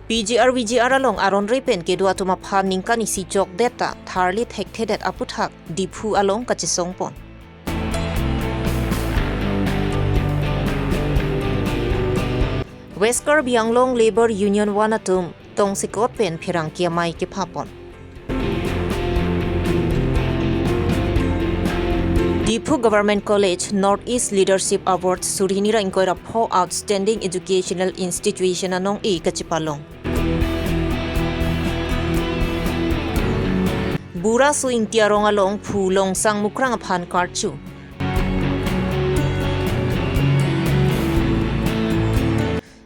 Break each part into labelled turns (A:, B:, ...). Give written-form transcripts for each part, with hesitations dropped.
A: PGR VGR along aron repen ke dua tuma phan ningkan isi jok data tharli thekthedet aputhak diphu along kachisong pon. West Karbi Longri Labor Union Wanatum tong sikot pen phirang kiamai ke phapon. Diphu Government College Northeast Leadership Award Surinira inkoira pho Outstanding Educational Institution anong e kachipalong. Bura su intiarong along phulong sang mukrang aphan karchu.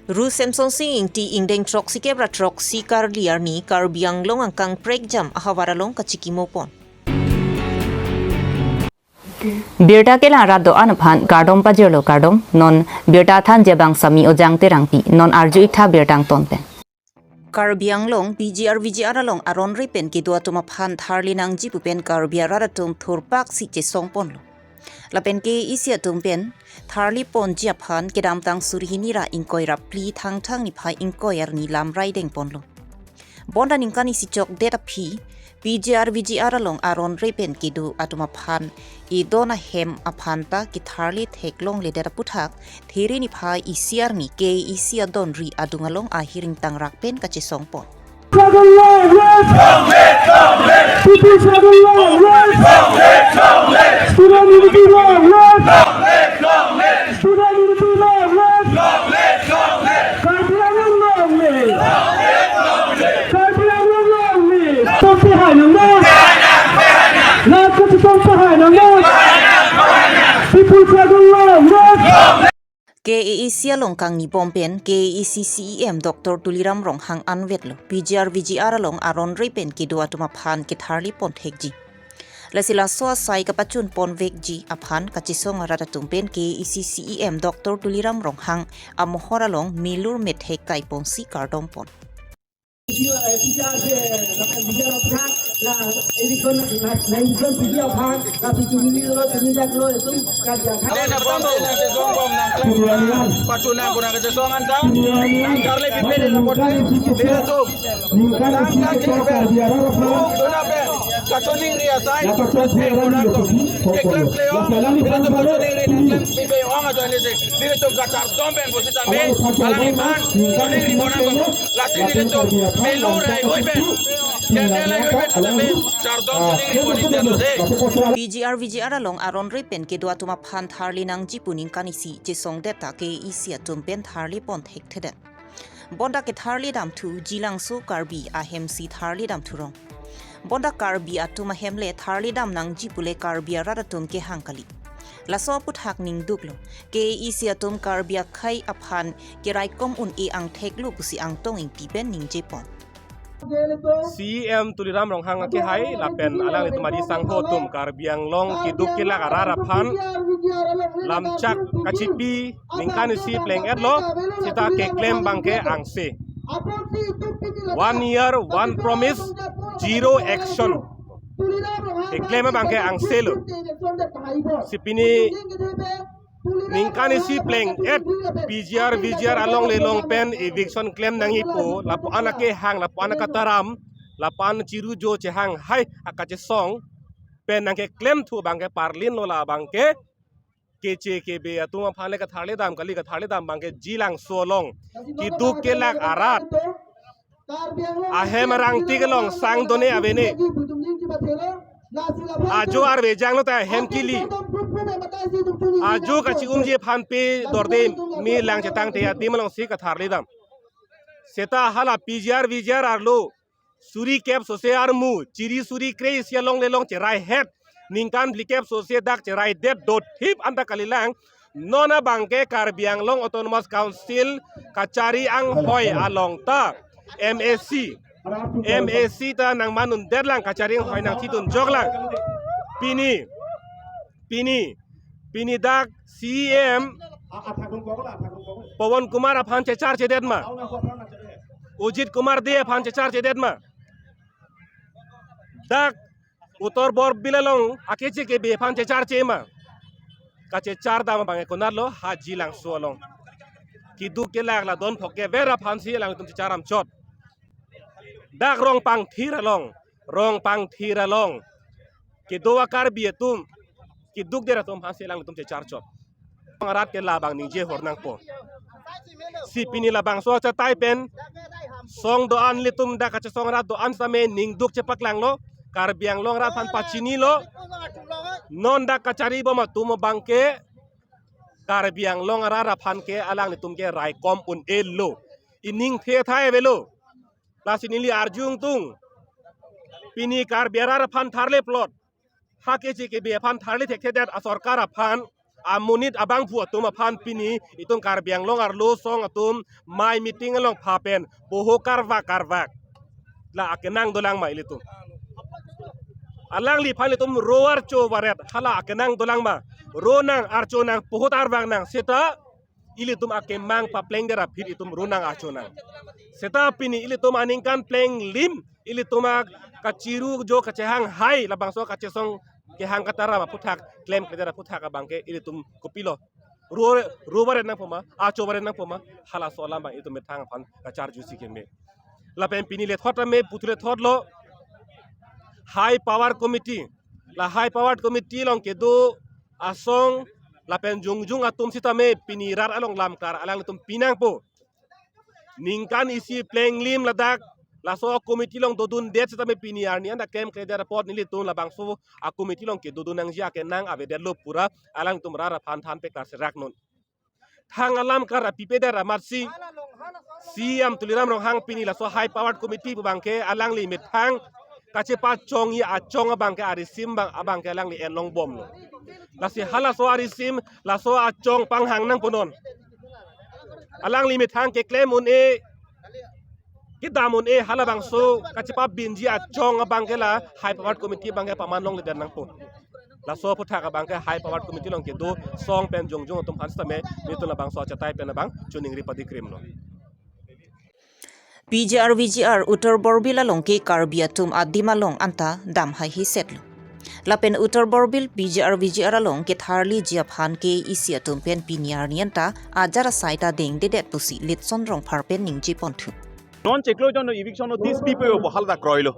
A: Ru Samson sing ti ingdeng trok si kebra trok si kar liar ni Karbi Longri angkang prek jam ahawaralong kachikimopon.
B: Birta ke lara do anaphan kardom pajelo kardom non birta than jebang sami ojang terangpi non arju itha birtang tonpen.
A: Karbi Longri PGR VGR along aron repen ki dua tuma phan tharli nang ji pupen Karbi aratum thurpak si che songpon lo. Lapen ke isia tumpen tharli pon ji aphan kedam tang surhinira inkoira pli thang thang ni phai inkoyar ni lam riding pon lo. Bonda ningkani si chok data phi PGR VGR along aron repen ki du atuma phan I dona hem aphanta ki tharli theklong le data puthak thiri ni phai isiar ni ke isia donri adungalong ahiring tang rakpen ka chisong pon. KEC longkang ni bompen KEC CEM Dr. Tuliram Ronghang Anvet lo PGR VGR along aron repen ki dua tuma phan ki tharli pon thekji lasila so sai ka pachun pon vekji aphan kachisong rata tumpen KEC CEM Dr. Tuliram Ronghang amohora long milur methek kai pon si kardom pon. PGR VGR along aron repen ke dua tuma phan tharli nang jipuning kanisi jesong data ke isia tumpen tharli pon thek theden. Bonda ke tharli dam thu jilang su Karbi ahem si tharli dam thurong. Bonda Karbi atuma hemle tharli dam nang jipule Karbi radatum ke hangkali. Laso puthak ning duklo ke isia tum Karbi khai aphan ke raikom un e ang theklu pusi ang tong ing pipen ning jepon.
C: CEM Tuliram Ronghang ke hai lapen alang itu madi sangho tum Karbi Longri kiduk kila arara phan lamchak kachipi ningkan si pleng edlo sita ke claim bangke angse 1 year 1 promise 0 action ke claim bangke angse lo sipini ningkan si pleng ed PGR VGR along le long pen eviction claim nangi po lapo anake hang lapo anaka taram lapan ciru jo che hang hai akache song pen nangke claim thu bangke parlin lola bangke kece kebe atuma phane ka tharle dam kali ka tharle dam bangke jilang solong ki duk ke lak arat ahem rang tigelong sang done avene ajo ar bejang lo ta hem kili ajo kachi umje phan pe dorde mi lang chetang te ya timlong si ka tharle dam seta hala PGR VGR arlo suri kep sose armu ciri suri kre sia long le long cherai het ningkan blikep sose dak cherai det dot hip anta kalilang nona bangke Karbi Longri Autonomous Council kacari ang hoy along ta MAC ta nang manun derlang kacari ang hoy nang titun joglang pini dak CEM Pawan Kumar aphan chechar chedet ma Ujit Kumar de aphan chechar chedet ma dak utor bor bilalong akeche ke be aphan chechar chema kache char dam bange konarlo haji lang suolong kidu ke lag la don phoke vera phansi lang tum charam chot dak rong pang thira long ke doa Karbi tum ki duk dera tum haselang tum che charchot ngarat ke labang ning je hornang po si pini labang so cha tai pen song do an litum da ka cha song rat do an same ning duk che paklang lo Karbiang long rat pan pachini lo non da ka chari bo ma tum bangke Karbiang long rara pan ke alang ni tum ke rai kom un elo ining the thai velo lasinili arjung tung pini Karbiara pan tharle plot hake chi ke be pan tharle thek that asorkar pan amunit abang pu atum pan pini itung Karbiang long ar lo song atum mai meeting along phapen boho karvak la akenang dolang mai litum alang li pan litum roar cho waret hala akenang dolang ma ronang archo nang pohot arwang nang seta ilitum akemang pa pleng dera phir itum ronang archo nang seta pini ilitum aningkan pleng lim ilitum kaciru jo kacehang hai labang so kacesong ke hang katara ma puthak claim ke dera puthak abangke ilitum kopilo ro waret nang poma archo waret nang poma hala so lamba itum methang pan kachar jusi ke me lapen pini le thot me putule thot lo high power committee la high power committee long ke do asong lapen jungjung atum sitame pinirar along lamkar alang tum pinang po ningkan isi pleng lim ladak laso committee long dodun det sitame piniar ni anda kem ke report ni litun labang so a committee long ke dodun nang jia ke nang ave lo pura alang tum rara phan than pe kar serak non thang alam kar pipe dara marsi siam tuliram rong hang pini laso high power committee bangke alang li mit thang kache pa chong ya chong abang ke arisim bang abang ke lang li enlong bom lo lasi hala so arisim la so a chong pang hang nang ponon alang li mit hang ke claim un e kidamun e hala bang so kache pa binji a chong abang ke la high power committee bang ke pamanong le dan nang pon la so putha ka bang ke high power committee long ke do song pen jong jong tum hansta me mitu la bang so chatai pen bang chuning ri padi krim lo
A: VGR utar borbil along ke Karbi atum adima long anta dam hai hi setlo lapen utar borbil VGR along ke tharli jia phan ke isi atum pen piniar nianta ajara saita deng de det pusi lit son rong pharpen ning ji ponthu
D: non ceklo jon eviction no this people bo halda kroilo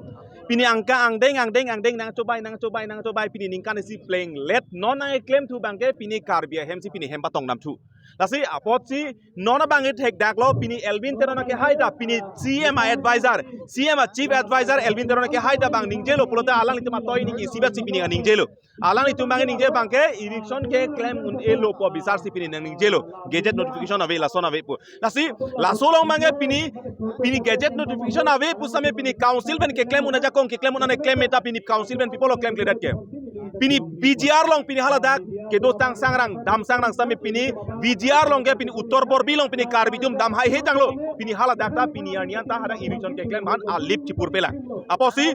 D: pini angka angdeng nang cobai pini ningkan si playing let non ang claim tu bangke pini Karbi hem si pini hem patong nam thu lasi apot si nona bangi thek daklo pini Elvin terona ke haida pini CM chief advisor Elvin terona ke haida bang ningjelo pulota alang ituma toy ning isibat si pini ningjelo alang itu bangi ningje bangke election ke claim un elo po bisar si pini ningjelo gadget notification ave lason ave pu lasi lasolong bangi pini gadget notification ave pu same pini council ben ke claim una jakong ke claim una ne claim eta pini council ben people claim kledat ke pini BGR long pini haladak ke do tang sangrang dam sangrang same pini BGR long ke pini uttor borbi long pini Karbi jum dam hai he janglo pini haladak ta pini arnian ta hada election ke claim han alip chipur pela aposi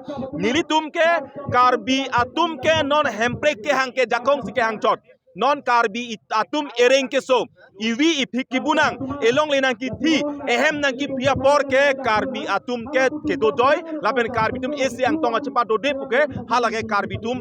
D: nilitum ke Karbi atum ke non hemprek ke hang ke jakong si ke hang chot non Karbi atum ereng ke so iwi ipikibunang elong lenang ki thi ehem nang ki pia por ke Karbi atum ke do doy lapen Karbi tum esi ang tonga cepat do de puke halage Karbi tum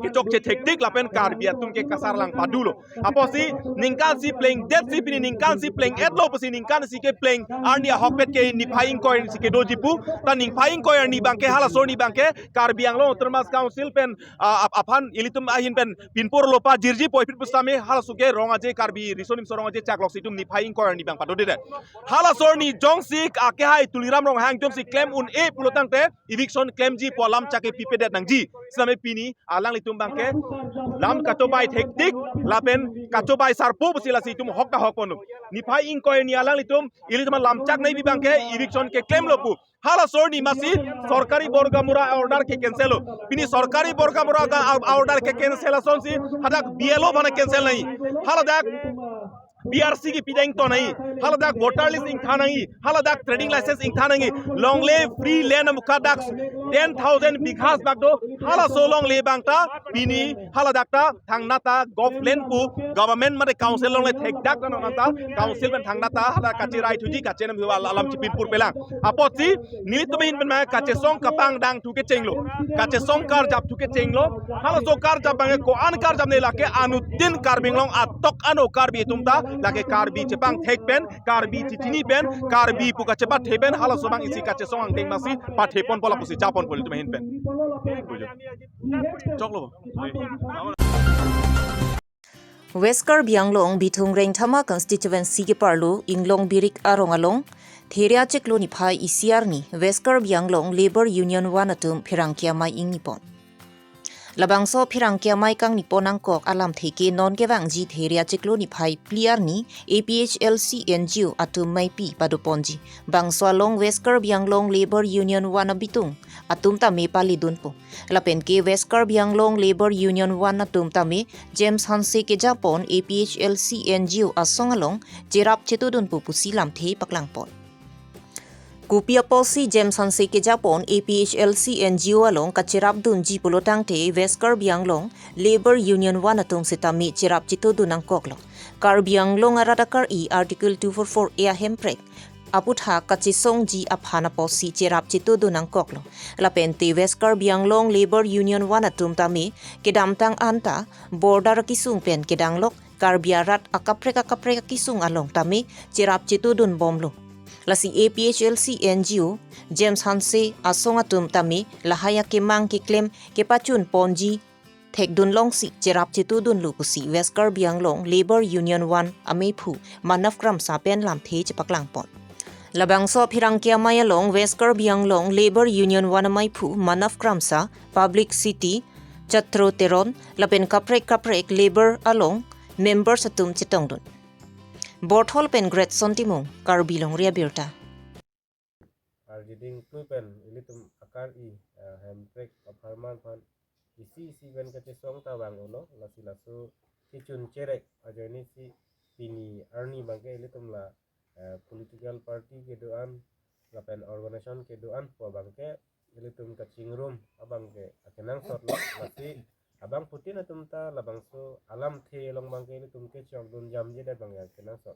D: ke chok che teknik lapen Karbi atum ke kasar lang padulo aposi ningkan si playing dead si pini ningkan si playing etlo posi ningkan si ke playing arnia hokpet ke ni phaing ko si ke do jipu ta ning phaing ko ni bangke hala so ni bangke Karbi anglo termas council pen aphan ilitum ahin pen pinpor lopa jirji poipit pustame hala suke ronga je Karbi risonim sorong je chaklok situm ni phaing ko ni bang padode de hala sor ni jong sik ake hai tuliram rong hang jom si claim un e pulotang te eviction claim ji polam chake pipe det nang ji same pini alang litum bangke lam katobai teknik lapen katobai sarpo busila situm hokta hokonu ni phaing ko ni alang litum ilitum lam chak nei bi bangke eviction ke claim lopu hala sor ni masi sorkari borgamura order ke cancel pini sorkari borgamura order ke cancellation si hadak BLO bana cancel nahi hala dak BRC की पिदाइंग तो नहीं हालादाक voter list इंग था नहीं हालादाक trading licence इंग था नहीं लॉन्गले फ्री लैंड मुकादाक 10,000 बिघास बागदो हाला सो लॉन्गले बांगता पिनी हालादाकता थांगनाता गवर्नमेंट पु गवर्नमेंट माने काउंसिल लॉन्गले थेकदाक ननता काउंसिल में थांगनाता हाला काचे राय थुजी काचे नम आलम चिपिनपुर पेला अपोची नीली तुम्हें हिन में काचे सोंग कपांग डांग थुके चेंगलो काचे सोंग कार जाब थुके चेंगलो हाला सो कार जाब बांगे को अन कार जाब ने लाके अनुद्दीन कार्बिंग लॉन्ग अतक अनो कार भी तुमता lagi Karbi cepang tek pen Karbi cicini pen Karbi puka cepat pen halas sobang isi kace song angteng masi pat hepon pola pusi capon pol itu mahin pen cok lo
A: West Karbi Anglong Bitung Reng Thama constituency ke parlo Inglong Birik Arong Along Theria Cheklo ni phai ICR ni West Karbi Anglong Labor Union Wanatum Phirangkia Mai Ing Nipon Labangso Phirangkia Mai Kang Nipon Angkok Alam Theke Non Gewang Ji Theria Cheklo ni phai Pliar ni APHLC NGO Atum Mai Pi Paduponji Bangso Along West Karbi Anglong Labor Union Wanabitung Atum Tame Palidun po Lapen ke West Karbi Anglong Labor Union Wanatum Tame James Hanse ke Japon APHLC NGO Asong Along Jerap Chetudun po Pusilam The Paklangpon Kupia Posi James Hanse ke Japon APHLC NGO along kachirap dun ji pulotang te West Karbi Anglong Labor Union Wanatum Sitami chirap Chetudun ang koklo Karbi Anglong aradakar I Article 244 ea hemprek aputha kachisong ji aphana posi chirap Chetudun ang koklo lapente West Karbi Anglong Labor Union Wanatum tami kedamtang anta border kisung pen kedanglok Karbiarat akaprek kisung along tami chirap Chetudun bomlo Lasi APHLC NGO James Hanse asong atum tami lahaya kemang ki claim ke pachun ponji thekdun longsi cherap Chetudun lupusi West Karbi Anglong Labor Union 1 amephu manafkram sapen lam the chapaklangpon Labangso Phirangkia Mai along West Karbi Anglong Labor Union 1 amephu manafkram sa Public City Chatro Teron lapen kaprek labor along members atum chitongdun Borthol pen Great Sontimong, Karbi Longri Abirta.
E: Arjiding tuipen ilitum akar I hemprek aparman pan isi ben kace song tawang ulo lasu kicun cerek ajani si pini arni bangke ilitum la political party keduan lapen organization keduan po bangke ilitum kacing room abangke akenang sot lasi abang putin atum ta labangso alam the long bangke ilitum ke chongdun jam je dat bangke akenang sot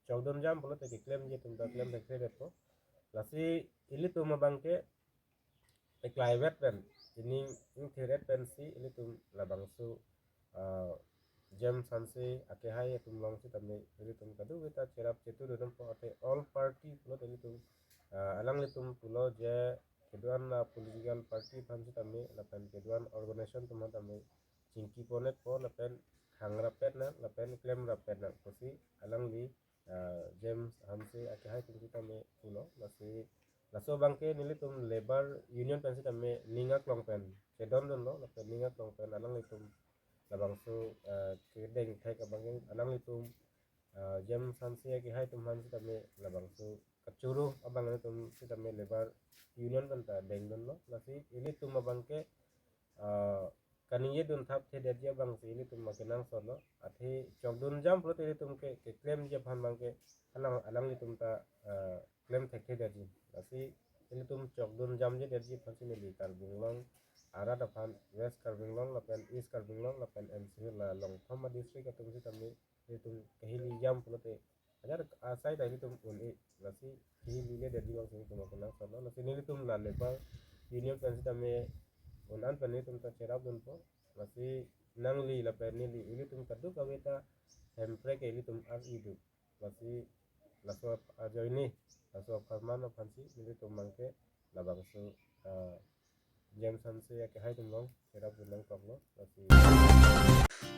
E: chongdun jam polo te claim je tum ta claim de credit po lasi ilitum bangke eklaivet pen ini theret pen si ilitum labangso James Hanse ake hai tum long si tamme ilitum kadu kita cerap Chetudun po ate all party polo ilitum alang litum pulo je keduan political party phansi tamme lapen keduan organization tum tamme cingki ponet po lapen hangrapet na lapen claim rapet na kosi alang li James Hanse ake hai tum tamme pulo laso bangke nilitum labor union pensi tamme ningak long pen kedon don lo lapen ningak long pen alang litum labangso kedeng thai ka bangeng alang litum James Hanse ake hai tum hansi tamme labangso kacuru abang litum si tamme labor union banta deng don lo lasi ini tum bangke kaniye dun thap the dia bang si ini tum makenang so lo athi chokdun jam pro te tum ke claim je phan bangke alang litum ta claim thekhe dia lasi ini tum chokdun jam je dia phan si li Karbi Long ara da phan West Karbi Long lapen East Karbi Long lapen MC la long thama district atum si tamme tum kahili jam pro te ajar asai da tum uni lasi kahili le dia bang si tum makenang so lo lasi ini tum la labor union pensi tamme unan pani tum ta cerap dun po lasi nangli la pani li ini tum kadu kaweta hemprek ini tum ar idu lasi laso ajo ini laso farmana phansi ini tum mangke labangso James Hanse ya ke hai tum long cerap dun lang koklo lasi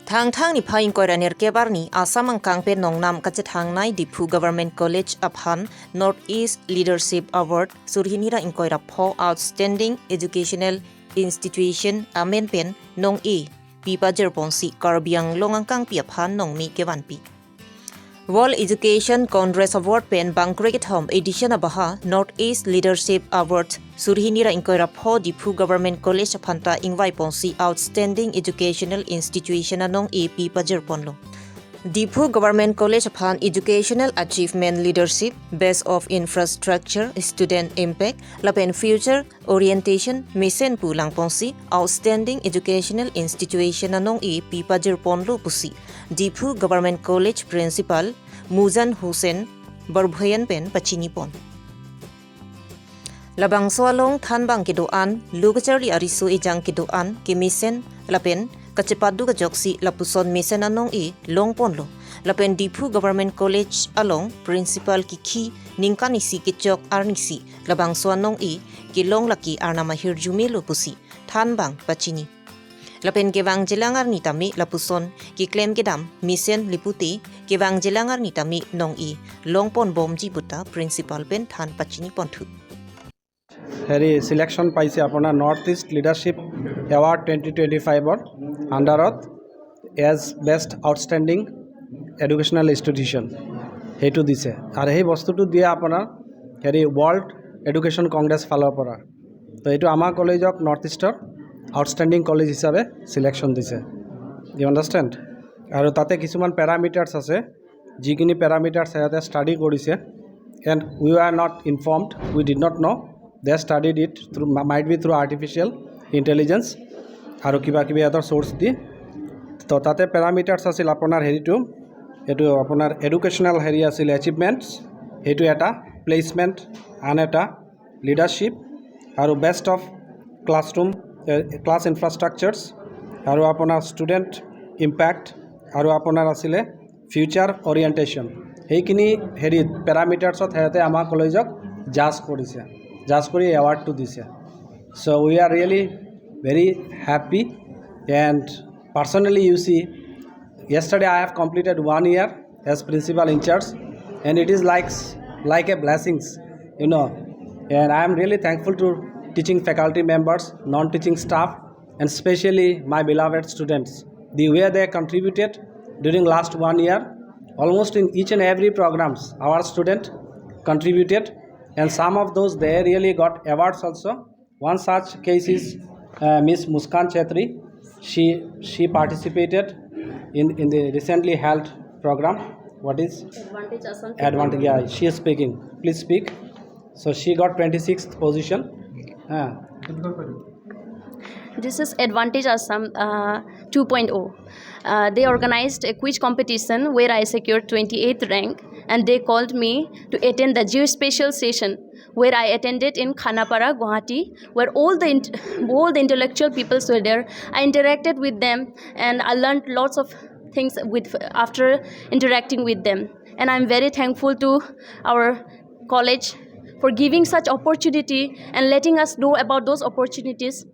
A: Thang ni phain koira nerkebar ni Assam ang kangpe nongnam kache thangnai Difu Government College Aphan North East Leadership Award surhinira inkoira pho Outstanding Educational Institution Amen pen nong e pipa jerponsi Karbi Anglong ang kang piaphan nong mi kewanpi World Education Congress Award pen Bangkreket Home Edition abaha North East Leadership Award surhinira inkoira pho Difu Government College Aphanta ingwai ponsi Outstanding Educational Institution anong e pipa jerponlo Difu Government College Aphan Educational Achievement Leadership Base of Infrastructure Student Impact Lapen Future Orientation Mission pulang ponsi Outstanding Educational Institution anong e pipa jerponlo pusi Difu Government College Principal Muzan Hussein Barbhayan pen pachinipon Labang soalong thanbang kidoan lugacharli arisu ejang kidoan ki mission lapen kachepadu ka joksi lapuson mission anong e longponlo lapen Dipu Government College along principal ki khi ningkan isi ki chok arnisi labang suanong i ki long laki arnama hirjumi lupusi than bang pachini lapen kewang jelangar nitami lapuson ki claim kedam misen liputi kewang jelangar nitami nong i longpon bomji buta principal pen than pachini ponthu
F: হেৰি selection পাইছে আপোনাৰ north east leadership award 2025ৰ আণ্ডাৰত as best outstanding educational institution সেইটো দিছে আৰু সেই বস্তুটো দিয়ে আপোনাৰ হেৰি ৱৰ্ল্ড এডুকেশ্যন কংগ্ৰেছ ফালৰ পৰা তো এইটো আমাৰ কলেজক নৰ্থ ইষ্টৰ আউটষ্টেণ্ডিং কলেজ হিচাপে সিলেকশ্যন দিছে ইউ আণ্ডাৰষ্টেণ্ড আৰু তাতে কিছুমান পেৰামিটাৰ্ছ আছে যিখিনি পেৰামিটাৰ্ছ সিহঁতে ষ্টাডি কৰিছে এণ্ড উই আৰ নট ইনফৰ্মড উই ডিড নট ন' they studied it through might be through artificial intelligence আৰু কিবা কিবি আদাৰ সোর্স দি তো তাতে প্যাৰামিটাৰ্ছ আছিল আপোনাৰ হেৰিটো এটো আপোনাৰ এডুকেশ্যনাল হেৰি আছিল এচিভমেন্টছ হেটো এটা প্লেসমেন্ট আন এটা লিডাৰশ্বিপ আৰু best of classroom class infrastructures আৰু আপোনাৰ ষ্টুডেণ্ট ইম্প্যাক্ট আৰু আপোনাৰ আছিল ফিউচাৰ ওৰিয়েন্টেশন হেইখিনি হেৰি প্যাৰামিটাৰ্ছত হেতে আমাৰ কলেজক জাজ কৰিছে জাজ কৰি এৱাৰ্ডটো দিছে so we are really very happy and personally you see yesterday I have completed 1 year as principal in charge and it is like a blessings you know and I am really thankful to teaching faculty members non-teaching staff and especially my beloved students the way they contributed during last 1 year almost in each and every programs our student contributed and some of those they really got awards also one such case is Miss Muskan Chetri she participated in the recently held program what is advantage yeah she is speaking please speak so she got 26th position
G: This is Advantage Assam 2.0. They organized a quiz competition where I secured 28th rank and they called me to attend the geospatial session where I attended in Khanapara, Guwahati, where all the intellectual people were there. I interacted with them and I learned lots of things after interacting with them. And I'm very thankful to our college for giving such opportunity and letting us know about those opportunities.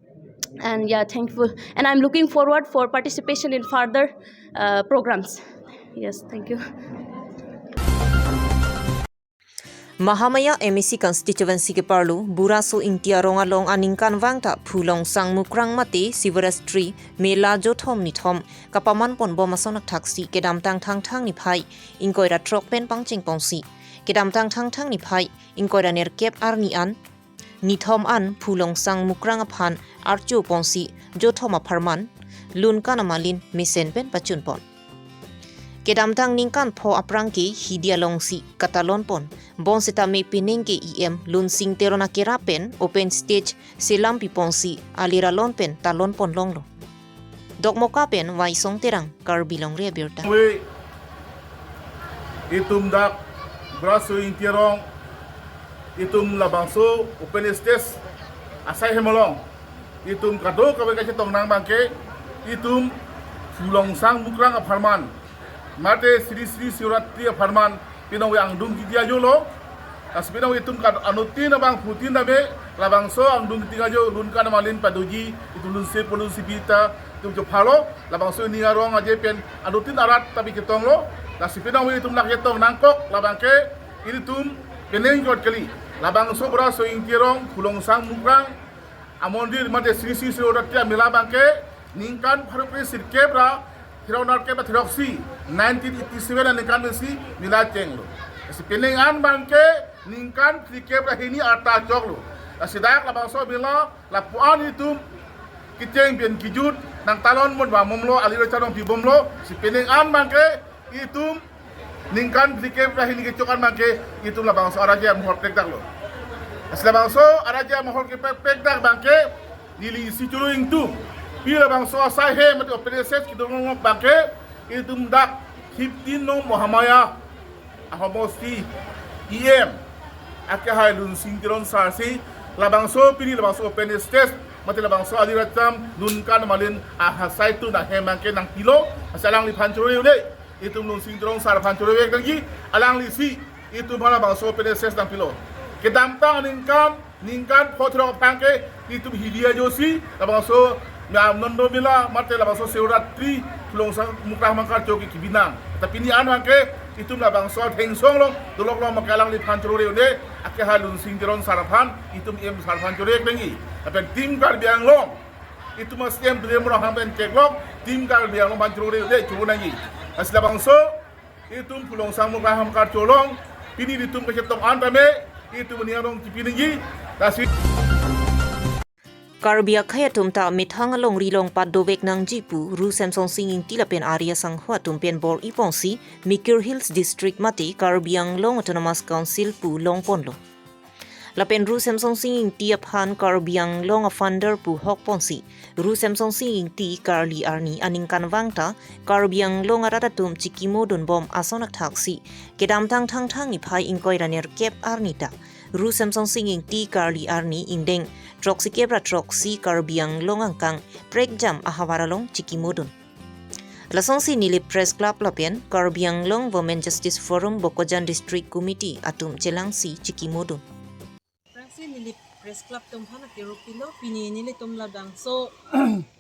G: And yeah, thankful. And I'm looking forward for participation in further programs. Yes, thank you.
A: Mahamaya MEC constituency ke parlu buraso ingtia rongalong aningkan wangta phulong sangmukrang mate Sivarastri mela jothom ni thom kapaman pon bomasonak thaksi kedam tang thang ni phai inkoira trok pen pangching pongsi kedam tang thang ni phai inkoira nerkep arni an nithom an phulong sangmukrang aphan archu pongsi jothom apharman lun kanamalin misen pen pachun pon kedamtang ningkan pho aprangki hidialongsi katalon pon bonseta me pinengke em lunsing terona kerapen open stage selam piponsi alira lon pen talon pon longlo dokmoka pen waisong terang Karbi Longri Abirta
H: itum dak braso intierong itum labangso open stage asai hemolong itum kado kabe kache tongnang bangke itum fulongsang bukrang aparman mate Sri Siratri Farman pinong yang dung kidia jolo as pinong itum kan anutin abang putin nabe labang so ang dung tiga jo lun kan malin paduji itu lun se polun sibita itum jo phalo labang so ni arong aje pen anutin arat tapi kitong lo as pinong itum nak yetong nangkok labang ke itum peneng jot kali labang so bra so ingtirong pulong sang mukrang amondir mate Sri Siratri milabang ke ningkan pharupre sirkebra Hironar ke bathroksi 1987 ningkan si nila chenglo asi pelengan bangke ningkan trike brahini ata choklo asi dayak la bangso bila la puan itu kiteng bien kijut nang talon mon ba momlo aliro chanong di bomlo si pelengan bangke itu ningkan trike brahini ke chokan bangke itu la bangso araja mohor pekdak lo asi la bangso araja mohor ke pekdak bangke dili si churuing tu Pila bangso asai he mati opereset kita ngomong bangke itu dak 15 no Mahamaya ahomosti em akahai lun singkiron sarsi labangso pini labangso open stage mati labangso aliratam dunkan malin ahasai tu na he mangke nang pilo asalang li panchuri ule itum nun sindrong sarpan curewek lagi alang lisi itu malah bangso PNSS dan pilo kedamtang ningkan potro pangke itum hidia josi bangso nondo bila mate bangso seuratri tulong sang mukrah mangkar joki kibinang tapi ni anu angke itum bangso tengsong lo tulok lo makalang li pancurure ude ake halun sindrong sarpan itum sarpan curewek lagi tapi tim Karbi Anglong itu masih yang beliau merahamkan ceklok tim Karbi Anglong pancurure ude cubu lagi asla bangso itu pulong sang mukrah mangkar colong pini ditum kesetong antame itu meniarong tipingi taswi
A: Karbi akhaya tumta mithang longri long padovek nang jipu ru samsong singing tilapen area sanghua tumpen bor ipongsi Mikir Hills District mati Karbi Anglong Autonomous Council pu longponlo lapen ru samsong singing tiaphan Karbi Anglong funder pu hokponsi ru samsong singing ti Karli Arni aning kanwangta Karbi Anglong aratatum chikimodon bom asonak taksi kedam tang ipai ingkoi raner kep arnita ru samsong singing ti Karli Arni indeng troksi kebra troksi Karbi Anglong angkang prek jam ahawaralong chikimodon lasong si nilip press club lapen Karbi Anglong Women Justice Forum Bokojan District Committee atum jelangsi chikimodon
I: nilip press club tum phan kirupilo pini nili tum ladang so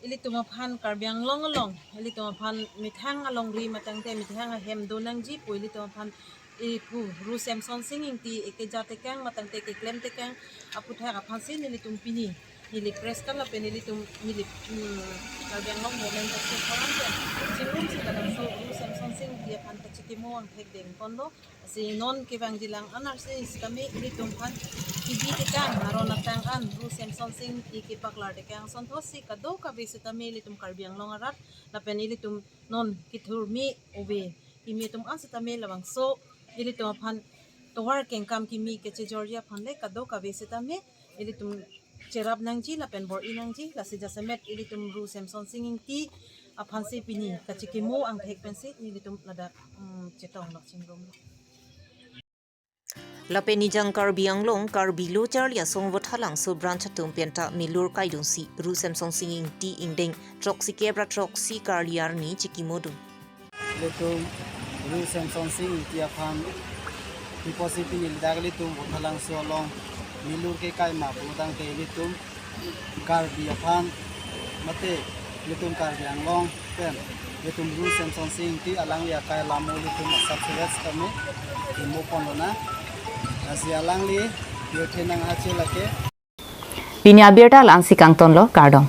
I: ili tum phan Karbi Anglong along ili tum phan mithang along ri matang te mithang hem donang ji pu ili tum phan ipu ru samson singing ti ekejate kang matang te ke klem te kang apu tha ka phansi nili tum pini nili press club pen nili tum nili Karbi Anglong Women Justice Forum te jinum si ladang so ru samson sing ti phan ta chikimo ang thek deng kondo si non kibang dilang anar se kami ili tum phan Ibi tikang aron natang an ru samson sing ikipaklar tikang sontos si kado ka bisitami litum Karbi Anglong arat lapen ilitum non kithurmi obe kimi tum asitami lawang so ilitum phan towar kengkam kimi keche Georgia phanle kado ka bisitami ilitum cherap nangji lapen bor inangji lasi jasemet ilitum ru samson singing ti aphansi pini kachikimo ang thek pensi ilitum lada chetong lok chingrom
A: lapen nijang Karbi Anglong Karbi lo charlia songvot halang so branch tum penta milur kaidun si ru samsong singing ti indeng troksi kebra troksi Karli Arni chikimodun
J: letum ru samsong singing ti afan piposipi nilidagli tum halang so long milur ke kai ma budang ke letum Karbi afan mate letum Karbi Anglong pen letum ru samsong singing ti alang ya kai lamu letum subsidies kami mo pondona Asialang li, yo tenang hasil lake.
B: Pini Abirta lang si Kangton lo, Kardong.